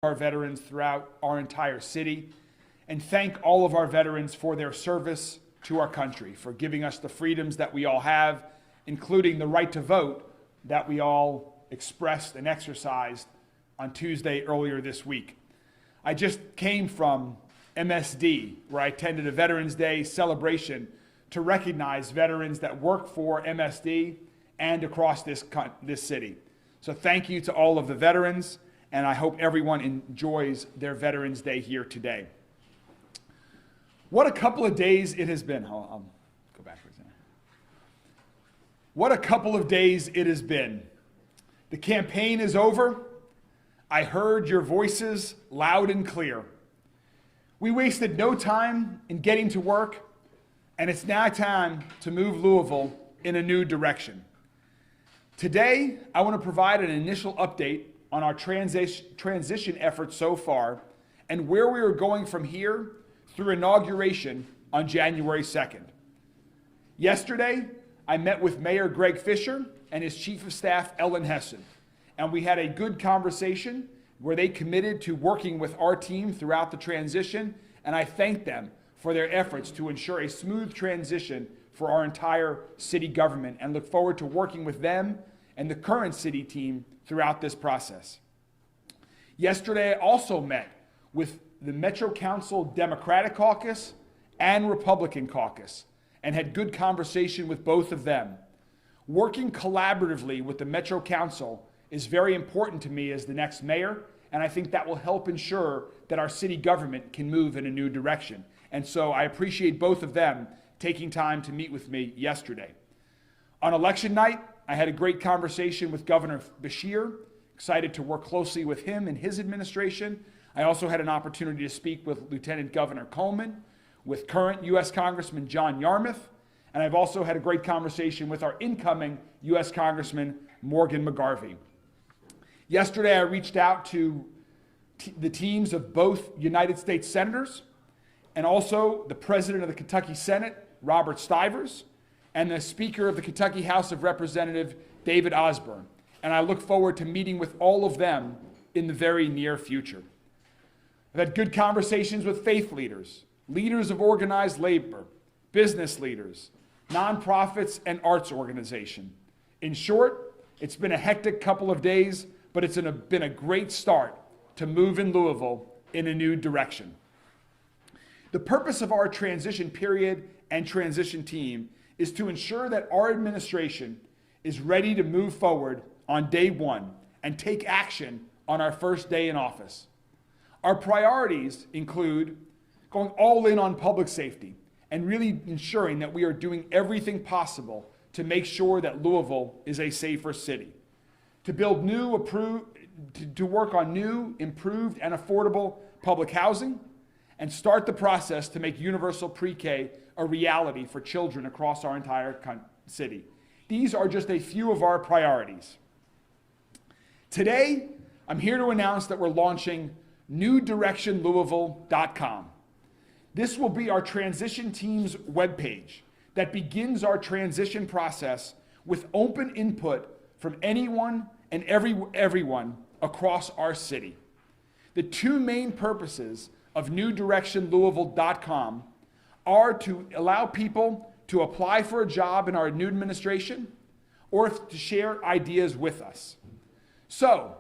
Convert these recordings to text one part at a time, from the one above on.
our veterans throughout our entire city, and thank all of our veterans for their service to our country, for giving us the freedoms that we all have, including the right to vote that we all expressed and exercised on Tuesday earlier this week. I just came from MSD, where I attended a Veterans Day celebration to recognize veterans that work for MSD and across this city. So thank you to all of the veterans, and I hope everyone enjoys their Veterans Day here today. What a couple of days it has been. I'll go back for a second. What a couple of days it has been. The campaign is over. I heard your voices loud and clear. We wasted no time in getting to work, and it's now time to move Louisville in a new direction. Today, I want to provide an initial update on our transition efforts so far and where we are going from here through inauguration on January 2nd. Yesterday, I met with Mayor Greg Fisher and his Chief of Staff, Ellen Hessen, and we had a good conversation where they committed to working with our team throughout the transition, and I thank them for their efforts to ensure a smooth transition for our entire city government, and look forward to working with them and the current city team throughout this process. Yesterday, I also met with the Metro Council Democratic Caucus and Republican Caucus and had good conversation with both of them. Working collaboratively with the Metro Council is very important to me as the next mayor, and I think that will help ensure that our city government can move in a new direction. And so I appreciate both of them taking time to meet with me yesterday. On election night, I had a great conversation with Governor Beshear, excited to work closely with him and his administration. I also had an opportunity to speak with Lieutenant Governor Coleman, with current U.S. Congressman John Yarmuth, and I've also had a great conversation with our incoming U.S. Congressman Morgan McGarvey. Yesterday, I reached out to the teams of both United States Senators and also the President of the Kentucky Senate, Robert Stivers, and the Speaker of the Kentucky House of Representatives, David Osborne. And I look forward to meeting with all of them in the very near future. I've had good conversations with faith leaders, leaders of organized labor, business leaders, nonprofits, and arts organizations. In short, it's been a hectic couple of days, but it's been a great start to move in Louisville in a new direction. The purpose of our transition period and transition team is to ensure that our administration is ready to move forward on day one and take action on our first day in office. Our priorities include going all in on public safety and really ensuring that we are doing everything possible to make sure that Louisville is a safer city. To build to work on new, improved, and affordable public housing, and start the process to make universal pre-K a reality for children across our entire city. These are just a few of our priorities. Today, I'm here to announce that we're launching NewDirectionLouisville.com. This will be our transition team's webpage that begins our transition process with open input from anyone and everyone across our city. The two main purposes of NewDirectionLouisville.com are to allow people to apply for a job in our new administration or to share ideas with us. So,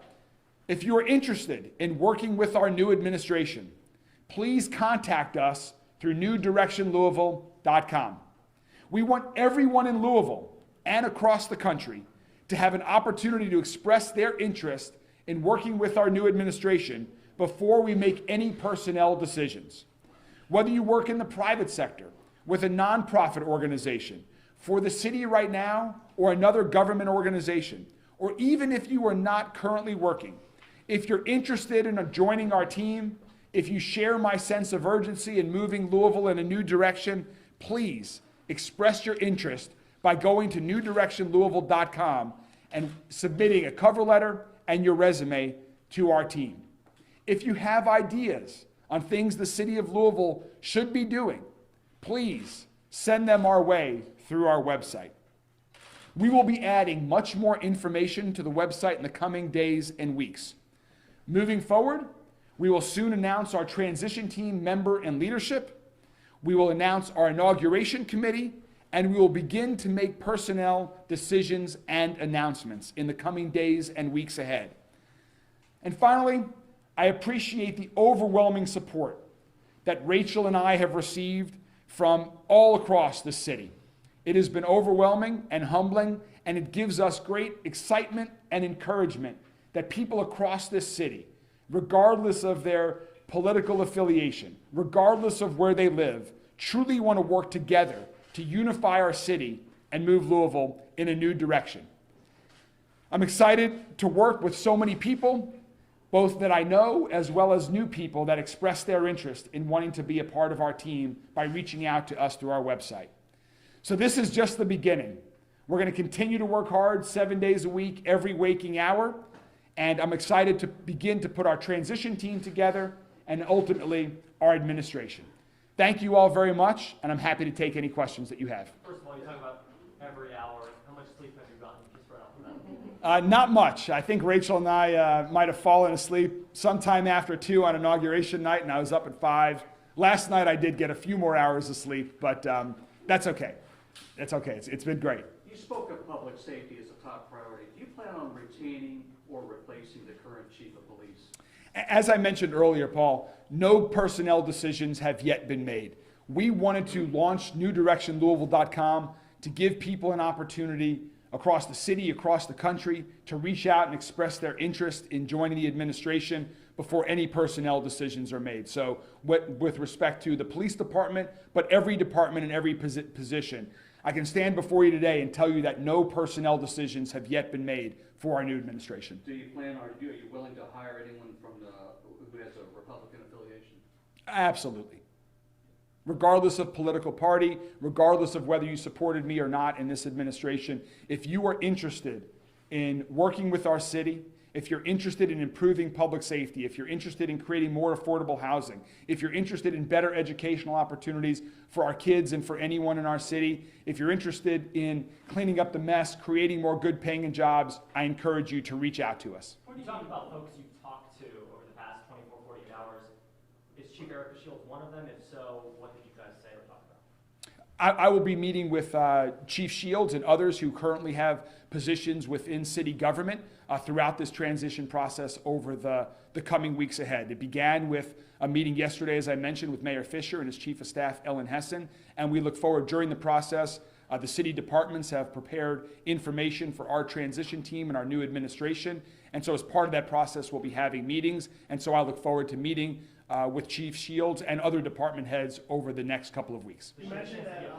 if you are interested in working with our new administration, please contact us through NewDirectionLouisville.com. We want everyone in Louisville and across the country to have an opportunity to express their interest in working with our new administration before we make any personnel decisions. Whether you work in the private sector, with a nonprofit organization, for the city right now, or another government organization, or even if you are not currently working, if you're interested in joining our team, if you share my sense of urgency in moving Louisville in a new direction, please express your interest by going to NewDirectionLouisville.com and submitting a cover letter and your resume to our team. If you have ideas on things the city of Louisville should be doing, please send them our way through our website. We will be adding much more information to the website in the coming days and weeks. Moving forward, We will soon announce our transition team member and leadership. We will announce our inauguration committee, and we will begin to make personnel decisions and announcements in the coming days and weeks ahead. And finally, I appreciate the overwhelming support that Rachel and I have received from all across the city. It has been overwhelming and humbling, and it gives us great excitement and encouragement that people across this city, regardless of their political affiliation, regardless of where they live, truly want to work together to unify our city and move Louisville in a new direction. I'm excited to work with so many people, both that I know as well as new people that express their interest in wanting to be a part of our team by reaching out to us through our website. So this is just the beginning. We're going to continue to work hard 7 days a week, every waking hour, and I'm excited to begin to put our transition team together and ultimately our administration. Thank you all very much, and I'm happy to take any questions that you have. First of all, you talk about every hour. How much sleep have you gotten? Just right off the bat. Not much. I think Rachel and I might have fallen asleep sometime after 2 on inauguration night, and I was up at 5. Last night I did get a few more hours of sleep, but that's okay. That's okay. It's been great. You spoke of public safety as a top priority. Do you plan on retaining or replacing the current chief of police? As I mentioned earlier, Paul, no personnel decisions have yet been made. We wanted to launch newdirectionlouisville.com to give people an opportunity across the city, across the country, to reach out and express their interest in joining the administration before any personnel decisions are made. So with respect to the police department, but every department and every position, I can stand before you today and tell you that no personnel decisions have yet been made for our new administration. Do you plan, or are you willing to hire anyone from who has a Republican affiliation? Absolutely. Regardless of political party, regardless of whether you supported me or not in this administration, if you are interested in working with our city, if you're interested in improving public safety, if you're interested in creating more affordable housing, if you're interested in better educational opportunities for our kids and for anyone in our city, if you're interested in cleaning up the mess, creating more good paying jobs, I encourage you to reach out to us. When you talk about folks you've talked to over the past 24, 48 hours, is Chief Erica Shields one of them? If so, what did you guys say or talk about? I will be meeting with Chief Shields and others who currently have positions within city government throughout this transition process over the coming weeks ahead. It began with a meeting yesterday, as I mentioned, with Mayor Fisher and his Chief of Staff, Ellen Hessen, and we look forward during the process. The city departments have prepared information for our transition team and our new administration, and so as part of that process, we'll be having meetings, and so I look forward to meeting with Chief Shields and other department heads over the next couple of weeks. You mentioned that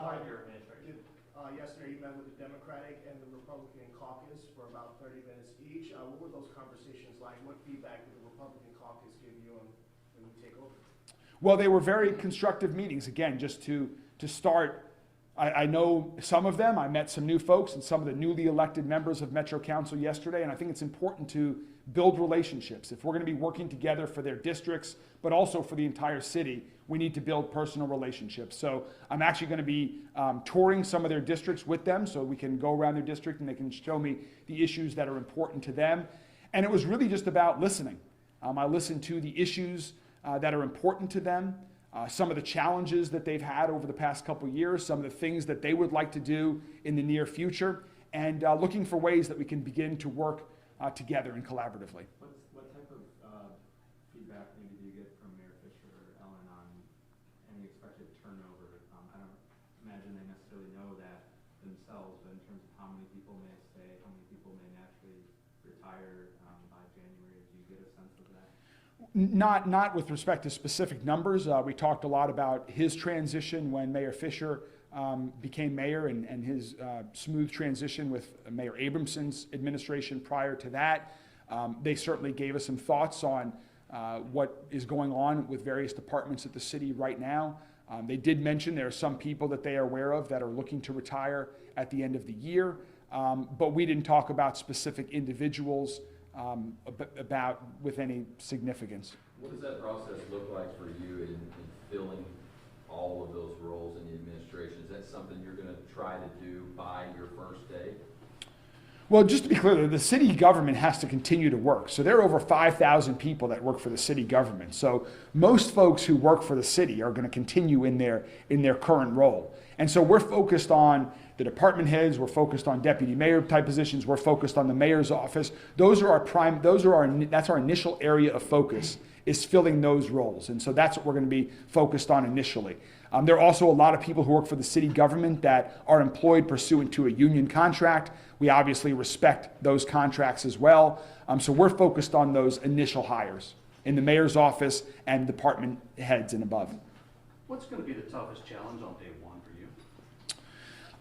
yesterday you met with the Democratic and the Republican caucus for about 30 minutes each. What were those conversations like? What feedback did the Republican caucus give you when you take over? Well, they were very constructive meetings. Again, just to start, I know some of them. I met some new folks and some of the newly elected members of Metro Council yesterday, and I think it's important to build relationships. If we're going to be working together for their districts, but also for the entire city, we need to build personal relationships. So I'm actually going to be touring some of their districts with them so we can go around their district and they can show me the issues that are important to them. And it was really just about listening. I listened to the issues that are important to them, some of the challenges that they've had over the past couple of years, some of the things that they would like to do in the near future, and looking for ways that we can begin to work together and collaboratively. What type of feedback maybe do you get from Mayor Fisher or Ellen on any expected turnover? I don't imagine they necessarily know that themselves, but in terms of how many people may stay, how many people may naturally retire by January, do you get a sense of that? Not with respect to specific numbers. We talked a lot about his transition when Mayor Fisher became mayor and his smooth transition with Mayor Abramson's administration prior to that. They certainly gave us some thoughts on what is going on with various departments at the city right now. They did mention there are some people that they are aware of that are looking to retire at the end of the year, but we didn't talk about specific individuals about with any significance. What does that process look like for you in filling all of those roles in the administration? Is that something you're going to try to do by your first day? Well, just to be clear, the city government has to continue to work. So there are over 5,000 people that work for the city government. So most folks who work for the city are going to continue in their current role. And so we're focused on the department heads, we're focused on deputy mayor type positions, we're focused on the mayor's office. That's our initial area of focus, is filling those roles. And so that's what we're going to be focused on initially. There are also a lot of people who work for the city government that are employed pursuant to a union contract. We obviously respect those contracts as well. So we're focused on those initial hires in the mayor's office and department heads and above. What's going to be the toughest challenge on day one for you?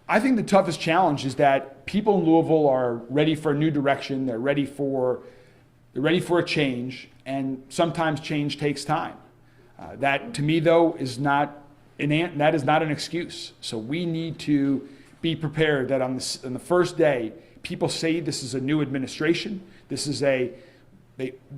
I think the toughest challenge is that people in Louisville are ready for a new direction. They're ready for a change, and sometimes change takes time. That, to me, though, is not an excuse. So we need to be prepared that on the first day, people say this is a new administration.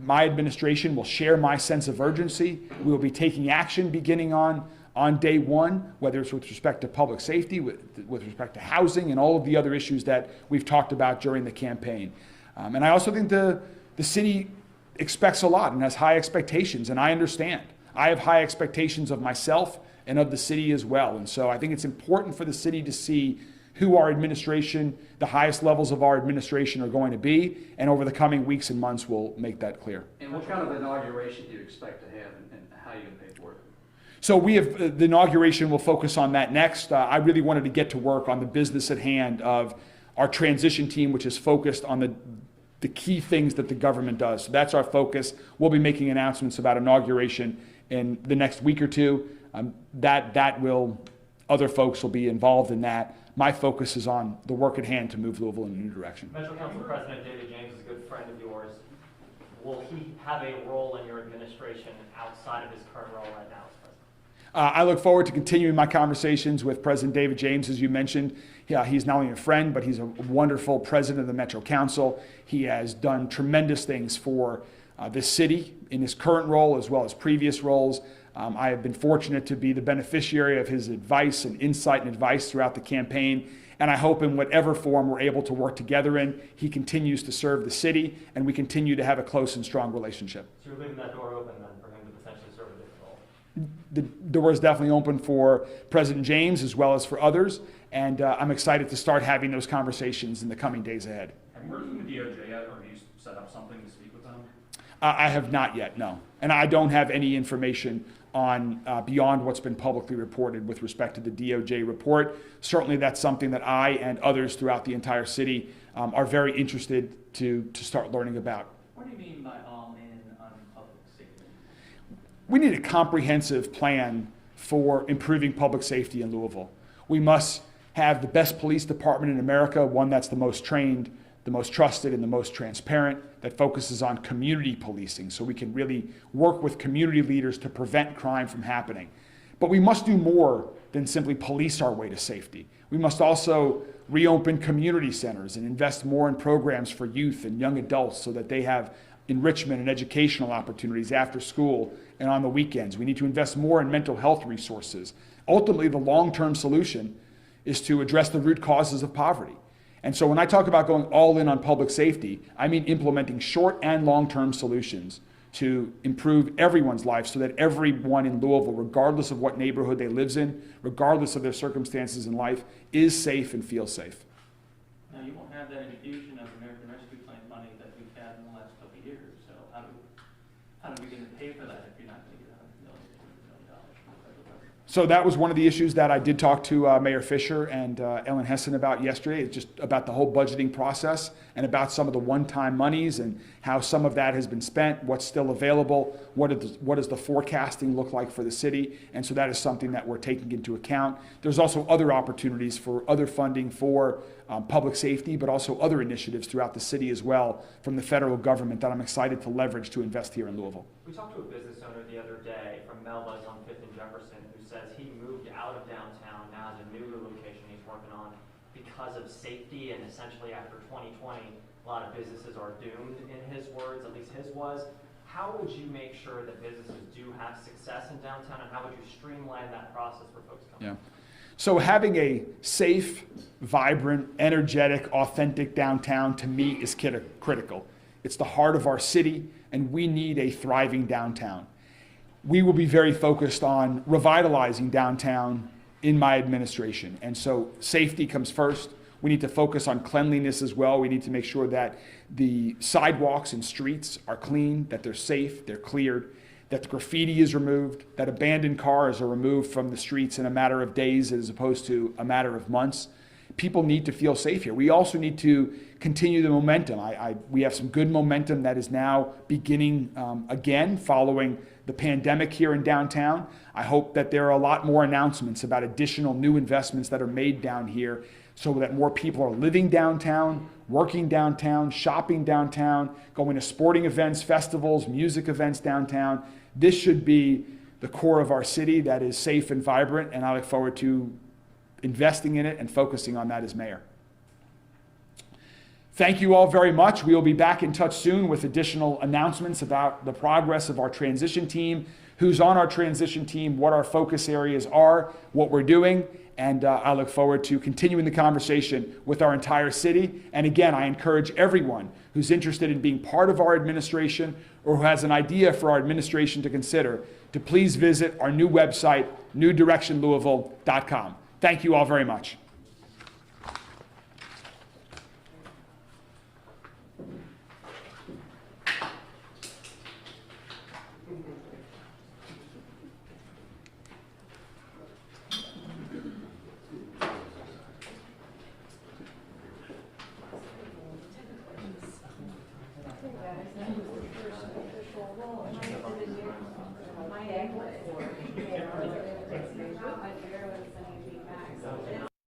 My administration will share my sense of urgency. We will be taking action beginning on day one, whether it's with respect to public safety, with respect to housing, and all of the other issues that we've talked about during the campaign. And I also think the city expects a lot and has high expectations, and I understand. I have high expectations of myself and of the city as well. And so I think it's important for the city to see who our administration, the highest levels of our administration are going to be, and over the coming weeks and months we'll make that clear. And what kind of inauguration do you expect to have, and how are you going to pay for it? So we have, the inauguration will focus on that next. I really wanted to get to work on the business at hand of our transition team, which is focused on the key things that the government does. So that's our focus. We'll be making announcements about inauguration in the next week or two. Other folks will be involved in that. My focus is on the work at hand to move Louisville in a new direction. Metro Council President David James is a good friend of yours. Will he have a role in your administration outside of his current role right now as president? I look forward to continuing my conversations with President David James, as you mentioned. He's not only a friend, but he's a wonderful president of the Metro Council. He has done tremendous things for this city in his current role as well as previous roles. I have been fortunate to be the beneficiary of his advice and insight and advice throughout the campaign. And I hope in whatever form we're able to work together in, he continues to serve the city and we continue to have a close and strong relationship. So you're leaving that door open then for him to potentially serve a different role? The door is definitely open for President James as well as for others. And I'm excited to start having those conversations in the coming days ahead. Have you heard from the DOJ yet, or have you set up something to speak with them? I have not yet, no. And I don't have any information on beyond what's been publicly reported with respect to the DOJ report. Certainly that's something that I and others throughout the entire city are very interested to start learning about. What do you mean by all in on public safety? We need a comprehensive plan for improving public safety in Louisville. We must have the best police department in America, one that's the most trained, the most trusted, and the most transparent, that focuses on community policing so we can really work with community leaders to prevent crime from happening. But we must do more than simply police our way to safety. We must also reopen community centers and invest more in programs for youth and young adults so that they have enrichment and educational opportunities after school and on the weekends. We need to invest more in mental health resources. Ultimately, the long-term solution is to address the root causes of poverty. And so when I talk about going all in on public safety, I mean implementing short and long-term solutions to improve everyone's life so that everyone in Louisville, regardless of what neighborhood they live in, regardless of their circumstances in life, is safe and feels safe. Now, you won't have that infusion of American Rescue Plan money that we've had in the last couple of years, so how do we begin to pay for that if you're not going to get $100 million, $200 million from the federal government? So that was one of the issues that I did talk to Mayor Fisher and Ellen Hessen about yesterday. It's just about the whole budgeting process and about some of the one-time monies and how some of that has been spent, what's still available, what does the forecasting look like for the city. And so that is something that we're taking into account. There's also other opportunities for other funding for public safety, but also other initiatives throughout the city as well from the federal government that I'm excited to leverage to invest here in Louisville. We talked to a business owner the other day from Melba's on 5th and Jefferson who says he moved out of downtown, now has a newer location he's working on because of safety, and essentially after 2020, a lot of businesses are doomed in his words, at least his was. How would you make sure that businesses do have success in downtown, and how would you streamline that process for folks coming? Yeah. So having a safe, vibrant, energetic, authentic downtown to me is critical. It's the heart of our city, and we need a thriving downtown. We will be very focused on revitalizing downtown in my administration. And so safety comes first. We need to focus on cleanliness as well. We need to make sure that the sidewalks and streets are clean, that they're safe, they're cleared, that the graffiti is removed, that abandoned cars are removed from the streets in a matter of days as opposed to a matter of months. People need to feel safe here. We also need to continue the momentum. We have some good momentum that is now beginning again following the pandemic here in downtown. I hope that there are a lot more announcements about additional new investments that are made down here so that more people are living downtown, working downtown, shopping downtown, going to sporting events, festivals, music events downtown. This should be the core of our city that is safe and vibrant, and I look forward to investing in it and focusing on that as mayor. Thank you all very much. We will be back in touch soon with additional announcements about the progress of our transition team, who's on our transition team, what our focus areas are, what we're doing, and I look forward to continuing the conversation with our entire city. And again, I encourage everyone who's interested in being part of our administration or who has an idea for our administration to consider to please visit our new website, newdirectionlouisville.com. Thank you all very much.